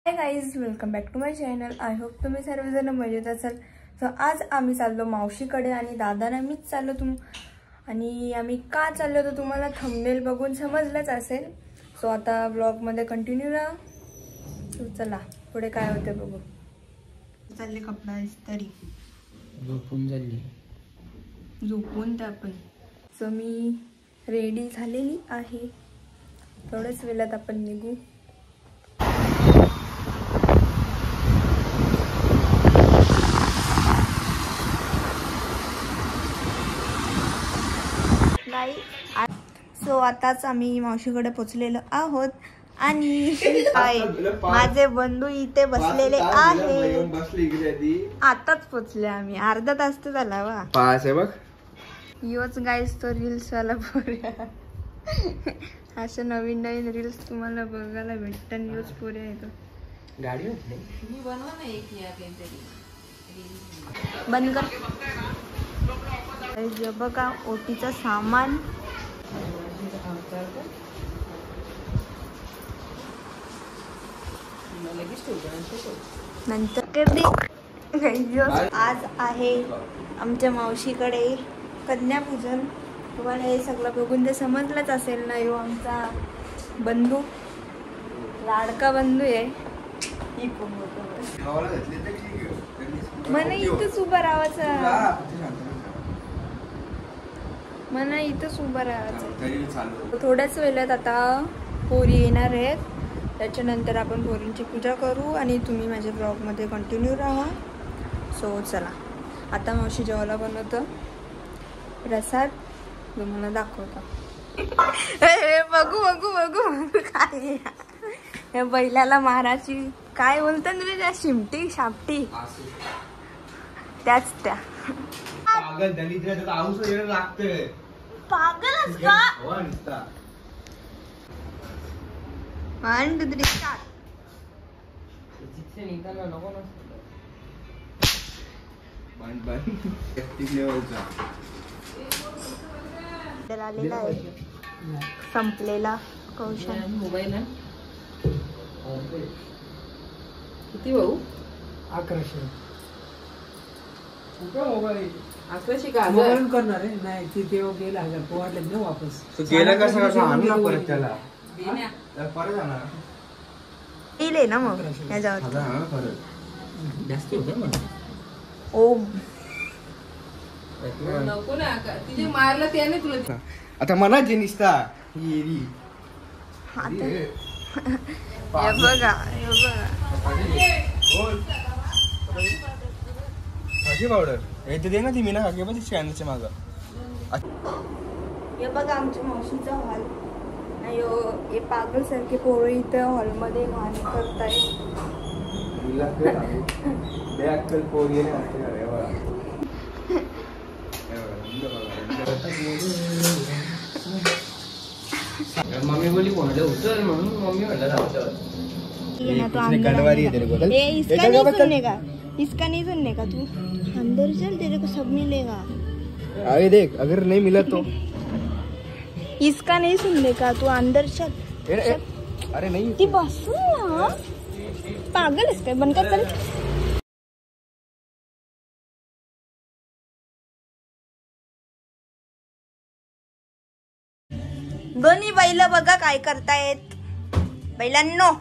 Guys, welcome back to my channel. I hope तुम्ही सर्वजण मजेत असाल. सो आज आम्ही चाललो मावशीकडे आणि दादाला मीच चाललो आणि आम्ही का चाललो तर तुम्हाला थंबनेल बघून समजलंच असेल. सो आता ब्लॉगमध्ये कंटिन्यू राहा. सो चला पुढे काय होते बघू. चालले कपडा इस्त्री झोपून त्या पण. सो मी रेडी झालेली आहे. थोड्याच वेळात आपण निघू. सो आताच आम्ही मावशीकडे पोचलेलो आहोत आणि माझे बंधू इथे बसलेले आहे. आताच पोचले आम्ही, अर्धा तास तर झाला. वा पास आहे बघ. योच गाईस तो रील्स वाला पोऱ्या. अशा नवीन नवीन रील्स तुम्हाला बघायला भेटतात. योच पोऱ्या येतो. गाडी बंद कर. बघा ओटीचं सामान. नंतर आज आहे आमच्या मावशीकडे कन्यापूजन. तुम्हाला हे सगळं बघून ते समजलंच असेल ना. यो आमचा बंधू, लाडका बंधू आहे. मला इथंच उभं राहायचं. मला इथंच उभं राहायचं. थोड्याच वेळात आता पोरी येणार आहेत. त्याच्यानंतर आपण पोरींची पूजा करू आणि तुम्ही माझ्या ब्लॉगमध्ये कंटिन्यू राहा. सो चला आता मावशी जेवायला बनवतं प्रसाद तुम्हाला दाखवतो. बघू बघू बघू काय या बैलाला माराची काय बोलतात रे त्या शिमटी शापटी त्याच त्या. पागलच का? 1 2 3 4. आलेला आहे संपलेला कौशल. मोबाईल किती भाऊ? 1100. अकराशे का करणार आहे. नाही ती तेव्हा गेला 1000 वाटले ना वापस. गेला कसं आणला परत त्याला परत आणा येईल ना मग याच्यावर जास्त होतं मग. ओ नको ना तिथे मारलं त्याने तुला. आता मनाची निसता बघा भाजी पावडर हे दे ना ती मी ना बघ चॅनलच्या मागं. हे बघा आमच्या मावशीचा हॉल. हे पागल सारखे पोरं इथं हॉलमध्ये घाण करताय. मम्मी बोली कोणाला होतं म्हणून मम्मी म्हणलं इसका नहीं सुनने का तू अंदर चल, तेरे को सब मिलेगा. अरे देख अगर नहीं मिला तो इसका नहीं सुनने का तू अंदर चल. अरे नहीं ती बसून ना पागल आहेस काय? बंद कर चल. दोन्ही बैल बघा काय करतायत. बैलांनो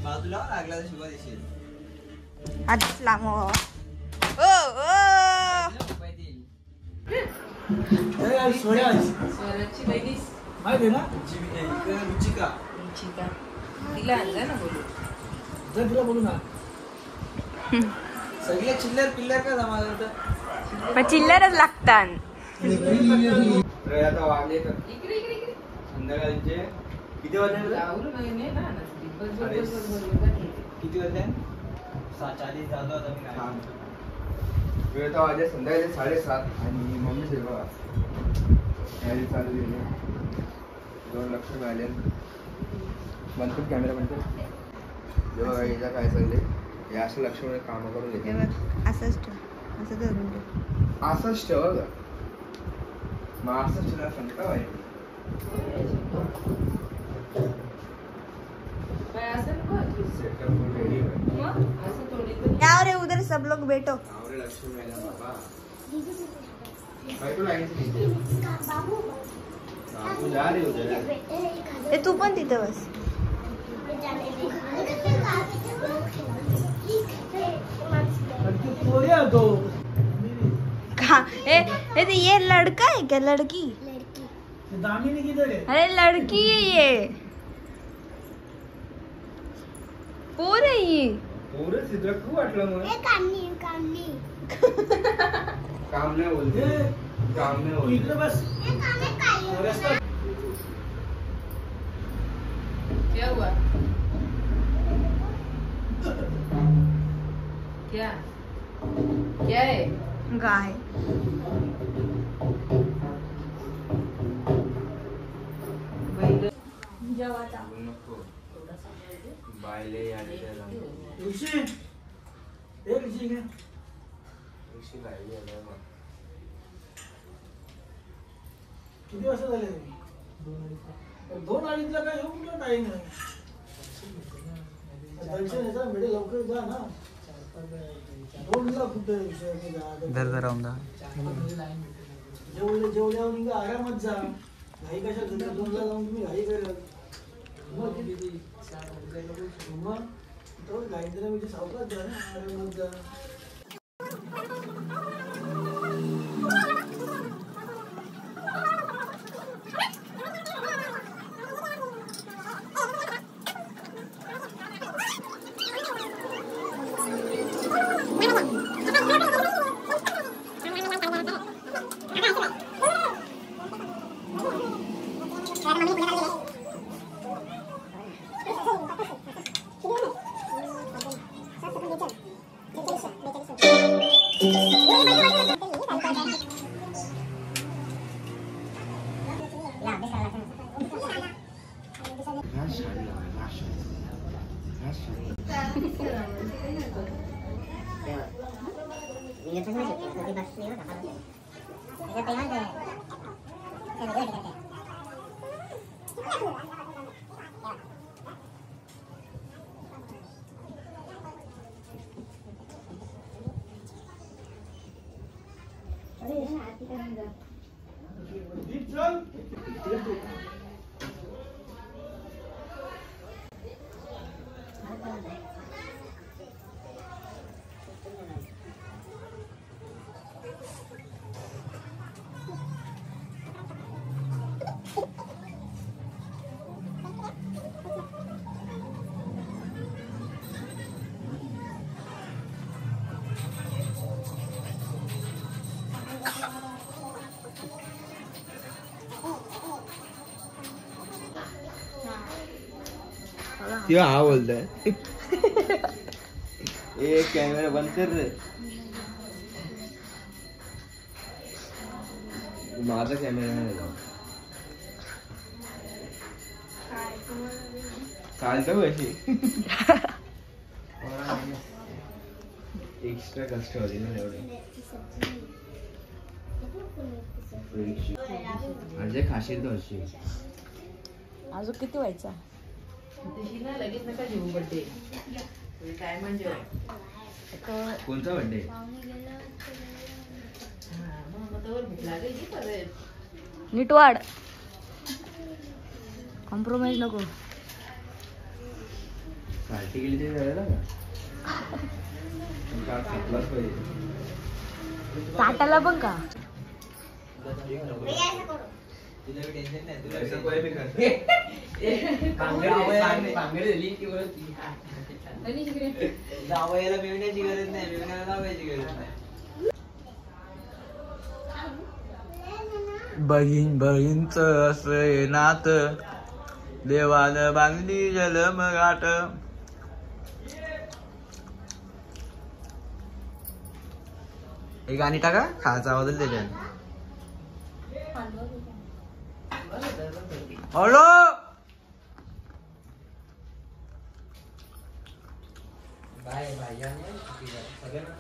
बाजूला लागला शिवा देशील. आधीच लांब हो. ओ स्वराची बहिणीस माहिती आहे ना रुचिका तिला आणला ना बोलू. जर तिला बोलू ना सगळे चिल्लर पिल्लर का जमा होतं. पण चिल्लरच लागतात. आता वाजले तर इकडे इकडे इकडे संध्याकाळचे किती वाजले? आवरू नाही ना किती वाजले? 7:40 झालं आता मी काय. वेळ तर वाजले संध्याकाळी 7:30 आणि मम्मी सेवा चालू झाली. 2 लक्ष मिळाले. बनतो कॅमेरा बनतो जेव्हा याच्या काय चालले हे असं लक्ष कामं करून घेते. असंच ठेव, असं धरून ठेव. असंच ठेव. महाराष्ट्र संपता भाई काय असेल बघ. सेटअप रेडी है मग असं थोडी तरी. यार रे उधर सब लोग बैठो. आवरे लक्ष्मी मैडम बाबा भाई तो लाइन से बाबू जा रही उधर ए तू पण तिथे बस. ए ये लड़का है क्या लड़की? दामिनी किधर है? अरे लड़की है ये. पोर आहे ही. पूरे सिद्ध खूप वाटलं मग काम नाही बोलते काम नाही तू इकडे बोलते बस. रस्ता क्या हुआ? क्या क्या है? गाय. बैल. बोलू नको बायले आले त्याला ऋषी ए ऋषी घे. ऋषी लाईव्ह आलाय मग किती वाजता झाले? 2:30ला काय येऊ कुठला टाइम आहे? दर्शन याचा मिळे लवकर जा ना. 2ला कुठे राहून जेवल्यावर निघा आरामात जा. घाई कशा 2ला जाऊन तुम्ही घाई करत मग तो गायत्री म्हणजे सावकाश जा ना आरामात जा. त्यो हा बोलतोय एक कॅमेरा बंद कर रे. माझा कॅमेरा नाही जाऊ चालतं कशी एक्स्ट्रा कष्ट होते ना एवढे. म्हणजे खाशील तर अशी अजून किती व्हायचा? तशी ना लगेच नका जेवू बर्थडे. काय म्हणजे कोणता बर्थडे? मग तोवर भूक लागेल की परत. नीट वाढ. कॉम्प्रोमाइज नको. पार्टी केली ते झालं का? खातलाच पाहिजे. ताटाला पण का? टेन्शन नाही तुला जावयाला मिळण्याची गरज नाही मिळण्याला लावायची गरज नाही. बहीण बहीणच असं नात देवानं बांधली जलमगाठ. एक गाणी टाका खायचा आवाज त्याच्यात. हॅलो बाय बाय सगळ्यांना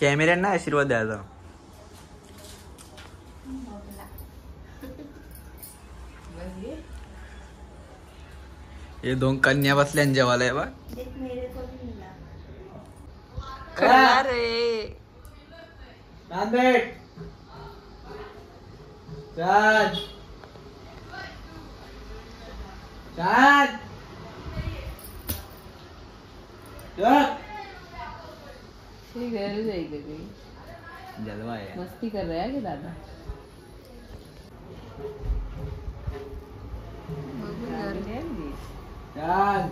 कॅमेऱ्यांना आशीर्वाद द्यायचा. हे 2 कन्या बसल्या जेवायला बा. खरा रे नांदेड चाल चाल घर जाएगी जलवा आहे. मस्ती कर रहा है कि दादा. चाल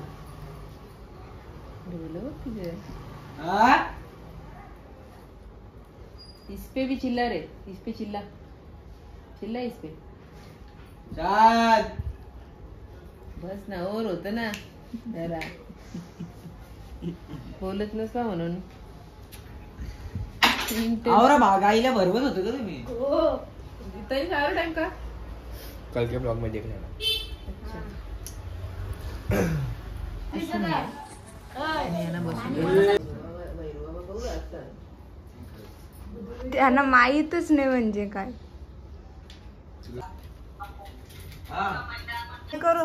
इस पे भी चिल्ला रे. इस पे चिल्ला चिल्ला इस पे. चाल बस ना. और होत ना जरा बोलत नसता म्हणून. आवरा भागाईला भरवत होतो का तुम्ही. हो तरी सारा टाइम का. कल के ब्लॉग में देख लेना. त्यांना माहीतच नाही म्हणजे काय करू.